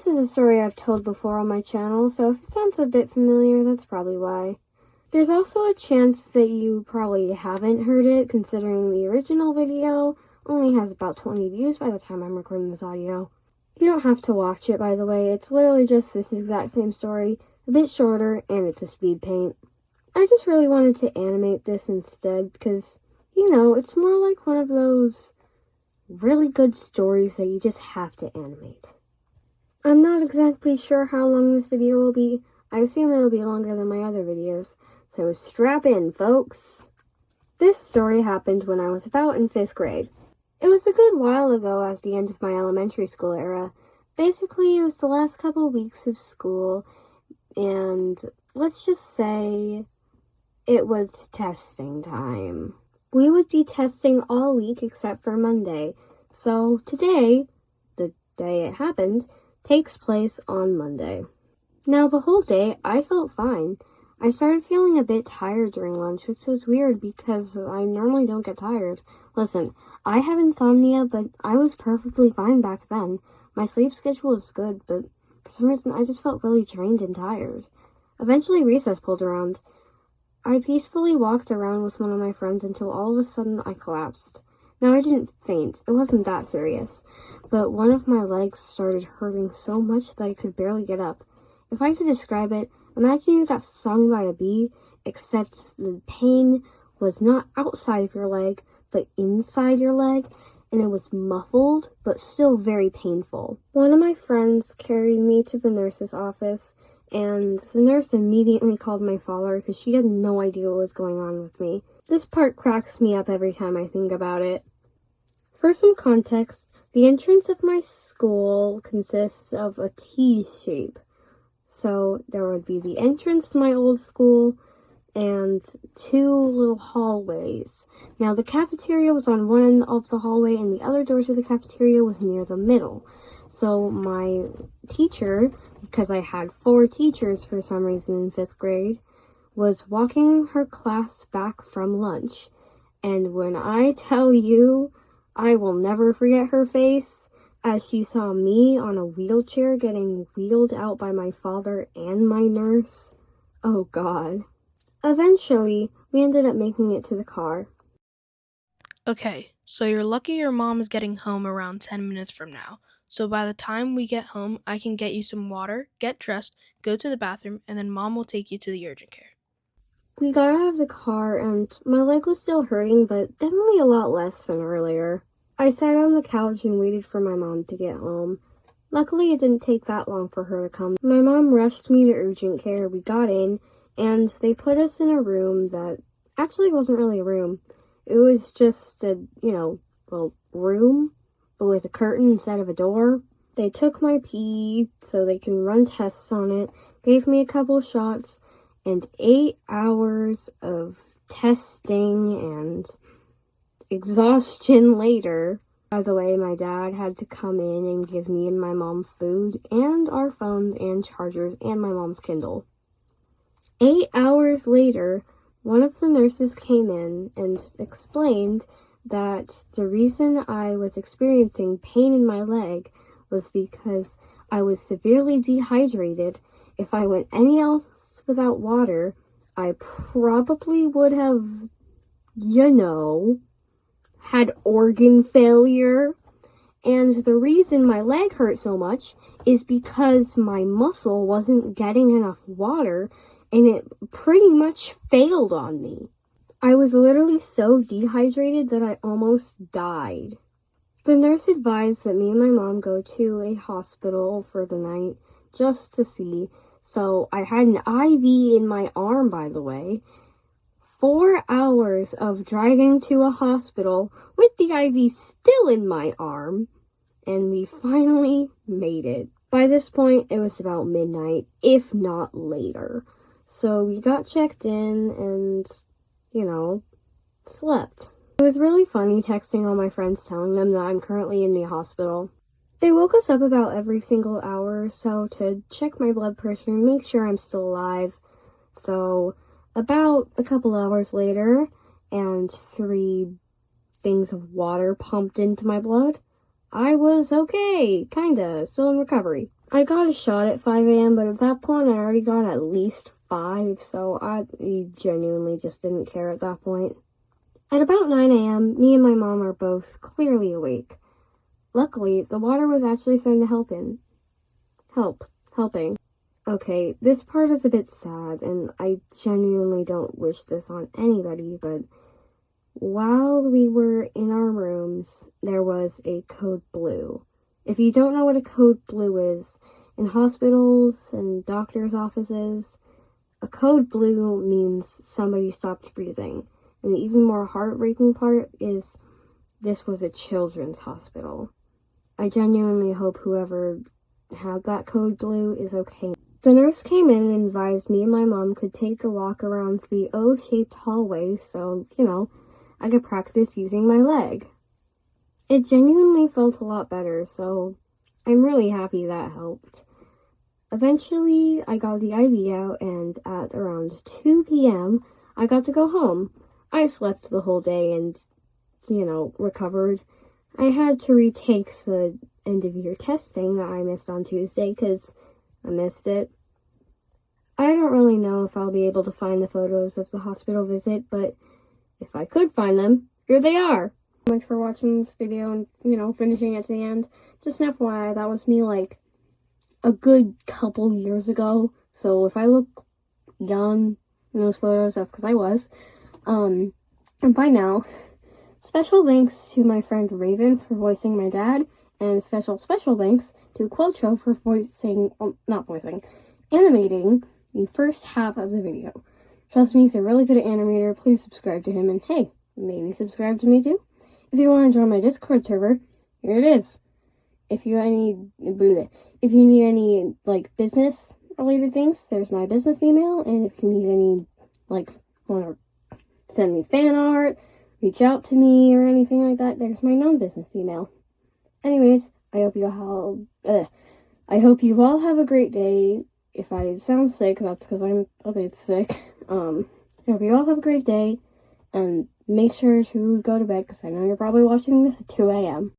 This is a story I've told before on my channel, so if it sounds a bit familiar, that's probably why. There's also a chance that you probably haven't heard it, considering the original video only has about 20 views by the time I'm recording this audio. You don't have to watch it, by the way. It's literally just this exact same story, a bit shorter, and it's a speed paint. I just really wanted to animate this instead because, it's more like one of those really good stories that you just have to animate. I'm not exactly sure how long this video will be. I assume it'll be longer than my other videos, so strap in, folks. This story happened when I was about in 5th grade. It was a good while ago at the end of my elementary school era. Basically, it was the last couple weeks of school, and let's just say it was testing time. We would be testing all week except for Monday, so today, the day it happened, takes place on Monday. Now, the whole day, I felt fine. I started feeling a bit tired during lunch, which was weird because I normally don't get tired. Listen, I have insomnia, but I was perfectly fine back then. My sleep schedule was good, but for some reason, I just felt really drained and tired. Eventually, recess pulled around. I peacefully walked around with one of my friends until all of a sudden I collapsed. Now, I didn't faint. It wasn't that serious. But one of my legs started hurting so much that I could barely get up. If I could describe it, imagine you got stung by a bee, except the pain was not outside of your leg, but inside your leg, and it was muffled, but still very painful. One of my friends carried me to the nurse's office, and the nurse immediately called my father because she had no idea what was going on with me. This part cracks me up every time I think about it. For some context, the entrance of my school consists of a T shape. So there would be the entrance to my old school and 2 little hallways. Now the cafeteria was on one end of the hallway and the other door to the cafeteria was near the middle. So my teacher, because I had 4 teachers for some reason in 5th grade, was walking her class back from lunch. And when I tell you, I will never forget her face as she saw me on a wheelchair getting wheeled out by my father and my nurse. Oh God. Eventually, we ended up making it to the car. Okay, so you're lucky your mom is getting home around 10 minutes from now. So by the time we get home, I can get you some water, get dressed, go to the bathroom, and then mom will take you to the urgent care. We got out of the car and my leg was still hurting, but definitely a lot less than earlier. I sat on the couch and waited for my mom to get home. Luckily, it didn't take that long for her to come. My mom rushed me to urgent care. We got in, and they put us in a room that actually wasn't really a room. It was just a, little room, but with a curtain instead of a door. They took my pee so they can run tests on it, gave me a couple shots, and 8 hours of testing and exhaustion later. By the way, my dad had to come in and give me and my mom food and our phones and chargers and my mom's Kindle. 8 hours later, one of the nurses came in and explained that the reason I was experiencing pain in my leg was because I was severely dehydrated. If I went any else without water, I probably would have, had organ failure. And the reason my leg hurt so much is because my muscle wasn't getting enough water and it pretty much failed on me. I was literally so dehydrated that I almost died. The nurse advised that me and my mom go to a hospital for the night just to see. So I had an IV in my arm, by the way. 4 hours of driving to a hospital with the IV still in my arm, and we finally made it. By this point, it was about midnight, if not later. So we got checked in and, slept. It was really funny texting all my friends telling them that I'm currently in the hospital. They woke us up about every single hour or so to check my blood pressure and make sure I'm still alive. So about a couple hours later, and 3 things of water pumped into my blood, I was okay, kinda, still in recovery. I got a shot at 5 a.m., but at that point I already got at least 5, so I genuinely just didn't care at that point. At about 9 a.m., me and my mom are both clearly awake. Luckily, the water was actually starting to helping. Okay, this part is a bit sad, and I genuinely don't wish this on anybody, but while we were in our rooms, there was a code blue. If you don't know what a code blue is, in hospitals and doctors' offices, a code blue means somebody stopped breathing. And the even more heartbreaking part is this was a children's hospital. I genuinely hope whoever had that code blue is okay. The nurse came in and advised me and my mom could take a walk around the O-shaped hallway so, I could practice using my leg. It genuinely felt a lot better, so I'm really happy that helped. Eventually, I got the IV out, and at around 2 p.m., I got to go home. I slept the whole day and, recovered. I had to retake the end-of-year testing that I missed on Tuesday because I missed it. I don't really know if I'll be able to find the photos of the hospital visit, but if I could find them, here they are. Thanks for watching this video and, finishing it to the end. Just an FYI, that was me, a good couple years ago. So if I look young in those photos, that's because I was. And by now, special thanks to my friend Raven for voicing my dad, and special thanks to Quiltro for animating the first half of the video. Trust me, he's a really good animator. Please subscribe to him, and hey, maybe subscribe to me too. If you want to join my Discord server, here it is. If you need any business related things, there's my business email. And if you need any want to send me fan art, reach out to me or anything like that, there's my non-business email. Anyways, I hope you all have a great day. If I sound sick, that's because I'm a bit sick. I hope you all have a great day, and make sure to go to bed because I know you're probably watching this at 2 a.m.